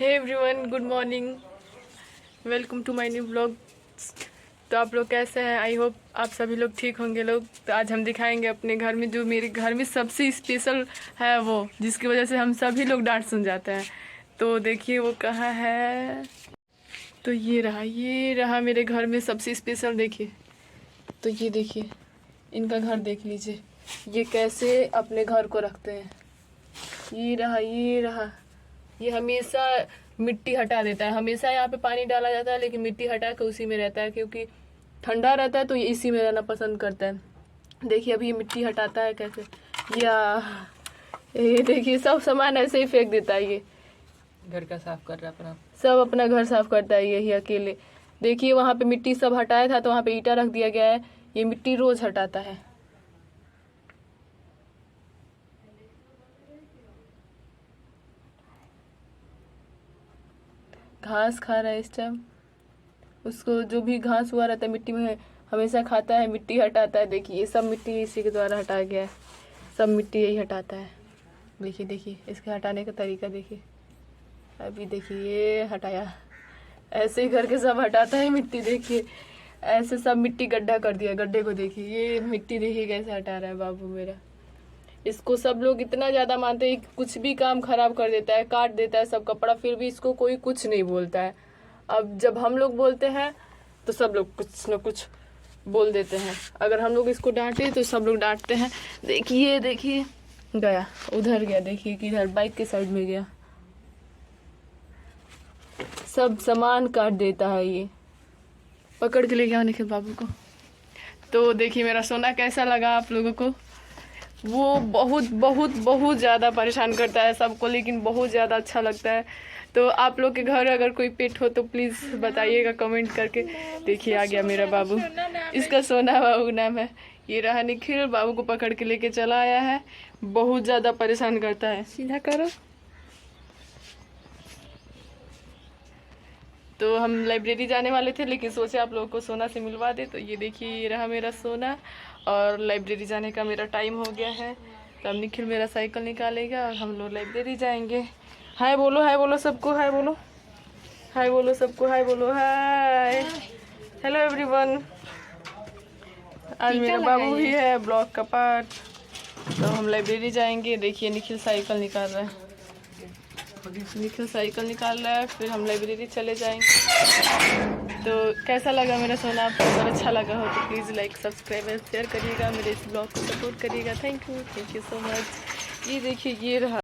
Hey everyone, good morning, welcome to my new blog. तो आप लोग कैसे हैं? आई होप आप सभी लोग ठीक होंगे लोग। तो आज हम दिखाएंगे अपने घर में जो मेरे घर में सबसे स्पेशल है वो, जिसकी वजह से हम सभी लोग डांट सुन जाते हैं। तो देखिए वो कहाँ है। तो ये रहा मेरे घर में सबसे स्पेशल। देखिए, तो ये देखिए, इनका घर देख लीजिए, ये कैसे अपने घर को रखते हैं। ये रहा। ये हमेशा मिट्टी हटा देता है। हमेशा यहाँ पे पानी डाला जाता है लेकिन मिट्टी हटा के उसी में रहता है, क्योंकि ठंडा रहता है तो ये इसी में रहना पसंद करता है। देखिए अभी ये मिट्टी हटाता है कैसे। या ये देखिए, सब सामान ऐसे ही फेंक देता है। ये घर का साफ कर रहा है अपना, सब अपना घर साफ करता है यही अकेले। देखिए वहाँ पे मिट्टी सब हटाया था तो वहाँ पे ईंटा रख दिया गया है। ये मिट्टी रोज हटाता है। घास खा रहा है इस टाइम। उसको जो भी घास हुआ रहता है मिट्टी में हमेशा खाता है, मिट्टी हटाता है। देखिए ये सब मिट्टी इसी के द्वारा हटाया गया है। सब मिट्टी यही हटाता है। देखिए इसके हटाने का तरीका देखिए। अभी देखिए ये हटाया, ऐसे ही करके सब हटाता है मिट्टी। देखिए ऐसे सब मिट्टी गड्ढा कर दिया। गड्ढे को देखिए, ये मिट्टी देखिए कैसे हटा रहा है बाबू मेरा। इसको सब लोग इतना ज़्यादा मानते हैं कि कुछ भी काम खराब कर देता है, काट देता है सब कपड़ा, फिर भी इसको कोई कुछ नहीं बोलता है। अब जब हम लोग बोलते हैं तो सब लोग कुछ न कुछ बोल देते हैं। अगर हम लोग इसको डांटे तो सब लोग डांटते हैं। देखिए गया, उधर गया। देखिए किधर, बाइक के साइड में गया। सब सामान काट देता है ये। पकड़ के ले गया निखिल बाबू को। तो देखिए मेरा सोना कैसा लगा आप लोगों को। वो बहुत ज़्यादा परेशान करता है सबको, लेकिन बहुत ज़्यादा अच्छा लगता है। तो आप लोग के घर अगर कोई पेट हो तो प्लीज़ बताइएगा कमेंट करके। देखिए आ गया मेरा बाबू, इसका सोना बाबू नाम है। ये रहा निखिल, बाबू को पकड़ के लेके चला आया है। बहुत ज़्यादा परेशान करता है। सीधा करो। तो हम लाइब्रेरी जाने वाले थे लेकिन सोचे आप लोगों को सोना से मिलवा दे। तो ये देखिए ये रहा मेरा सोना, और लाइब्रेरी जाने का मेरा टाइम हो गया है। तो अब निखिल मेरा साइकिल निकालेगा और हम लोग लाइब्रेरी जाएंगे। हाय बोलो सबको, हाय बोलो सबको, हाय बोलो, हाय। Hello everyone. आज मेरा बाबू भी है ब्लॉग का पार्ट। तो हम लाइब्रेरी जाएंगे। देखिए निखिल साइकिल निकाल रहा है। फिर हम लाइब्रेरी चले जाएंगे। तो कैसा लगा मेरा सोना? आपको अगर अच्छा लगा हो तो प्लीज़ लाइक, सब्सक्राइब और शेयर करिएगा। मेरे इस ब्लॉग को सपोर्ट करिएगा। Thank you so much. ये देखिए ये रहा।